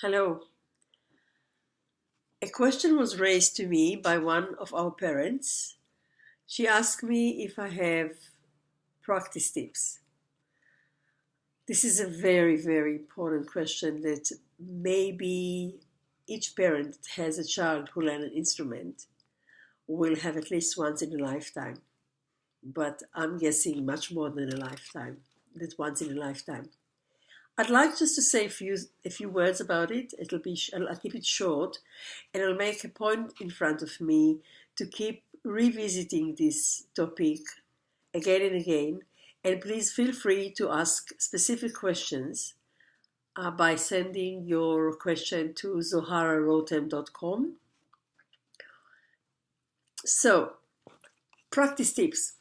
Hello. A question was raised to me by one of our parents. She asked me if I have practice tips. This is a very, very important question that maybe each parent has a child who learns an instrument will have at least once in a lifetime. But I'm guessing much more than a lifetime, that once in a lifetime. I'd like just to say a few words about it. I'll keep it short, and I'll make a point in front of me to keep revisiting this topic again and again. And please feel free to ask specific questions by sending your question to zohararotem.com. So, practice tips.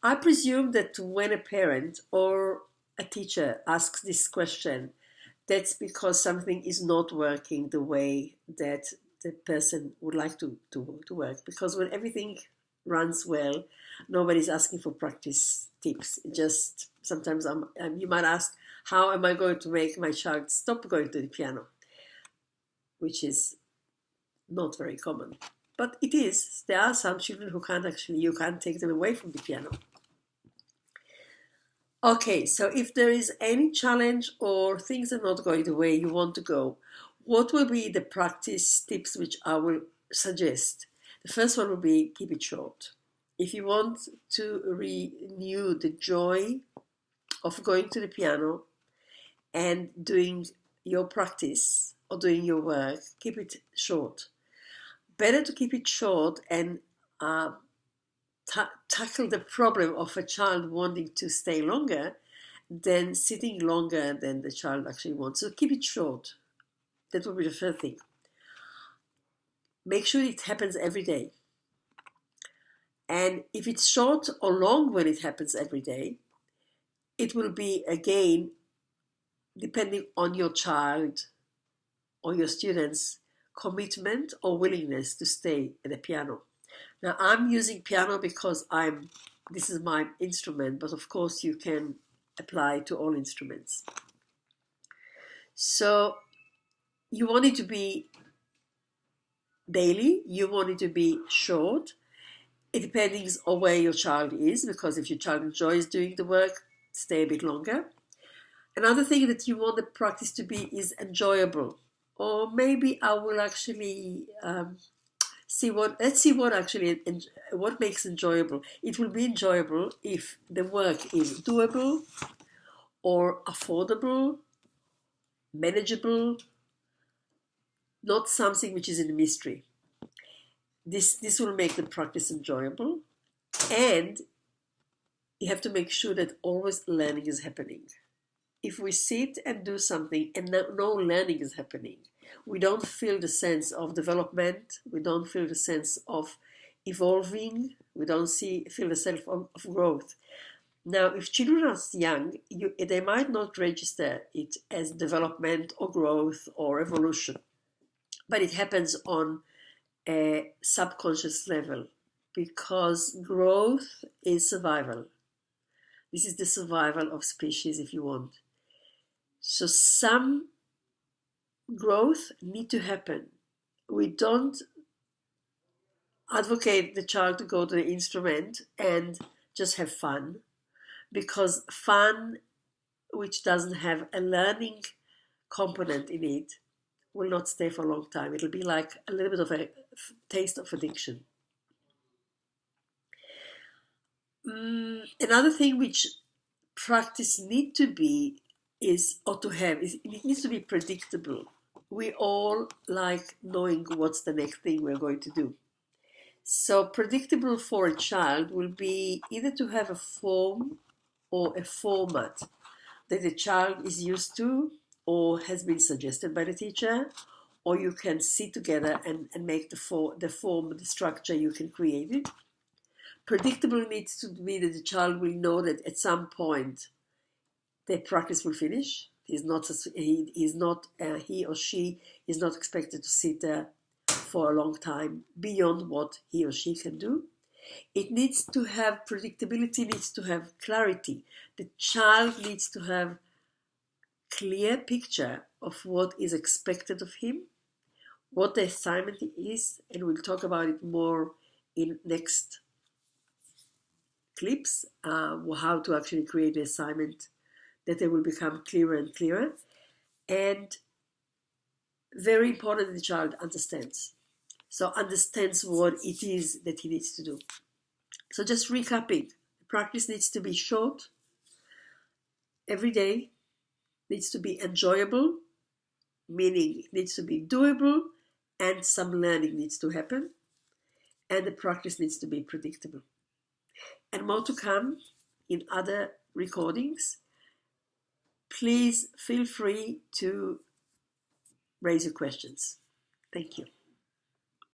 I presume that when a parent or a teacher asks this question, that's because something is not working the way that the person would like to work. Because when everything runs well, nobody's asking for practice tips. Just sometimes you might ask, how am I going to make my child stop going to the piano? Which is not very common. But it is. There are some children who you can't take them away from the piano. Okay, so if there is any challenge or things are not going the way you want to go, what will be the practice tips which I will suggest? The first one will be keep it short. If you want to renew the joy of going to the piano and doing your practice or doing your work, keep it short. Better to keep it short and tackle the problem of a child wanting to stay longer than sitting longer than the child actually wants. So keep it short. That will be the first thing. Make sure it happens every day. And if it's short or long when it happens every day, it will be, again, depending on your child or your students' commitment or willingness to stay at the piano. Now, I'm using piano because this is my instrument, but of course you can apply to all instruments. So you want it to be daily, you want it to be short. It depends on where your child is, because if your child enjoys doing the work, stay a bit longer. Another thing that you want the practice to be is enjoyable. Or maybe I will actually let's see what makes enjoyable. It will be enjoyable if the work is doable or affordable, manageable, not something which is in a mystery. This will make the practice enjoyable, and you have to make sure that always learning is happening. If we sit and do something and no learning is happening, we don't feel the sense of development, we don't feel the sense of evolving, we don't feel the sense of growth. Now, if children are young, they might not register it as development or growth or evolution, but it happens on a subconscious level, because growth is survival. This is the survival of species, if you want. So some growth need to happen. We don't advocate the child to go to the instrument and just have fun, because fun which doesn't have a learning component in it will not stay for a long time. It'll be like a little bit of a taste of addiction. Another thing which practice need to be it needs to be predictable. We all like knowing what's the next thing we're going to do. So predictable for a child will be either to have a form or a format that the child is used to or has been suggested by the teacher, or you can sit together and make the form, the structure, you can create it. Predictable needs to be that the child will know that at some point the practice will finish. He or she is not expected to sit there for a long time beyond what he or she can do. It needs to have predictability, needs to have clarity. The child needs to have clear picture of what is expected of him, what the assignment is, and we'll talk about it more in next clips, how to actually create the assignment, that they will become clearer and clearer. And very important that the child understands. So understands what it is that he needs to do. So just recapping, the practice needs to be short, every day, needs to be enjoyable, meaning it needs to be doable, and some learning needs to happen, and the practice needs to be predictable. And more to come in other recordings. Please feel free to raise your questions. Thank you.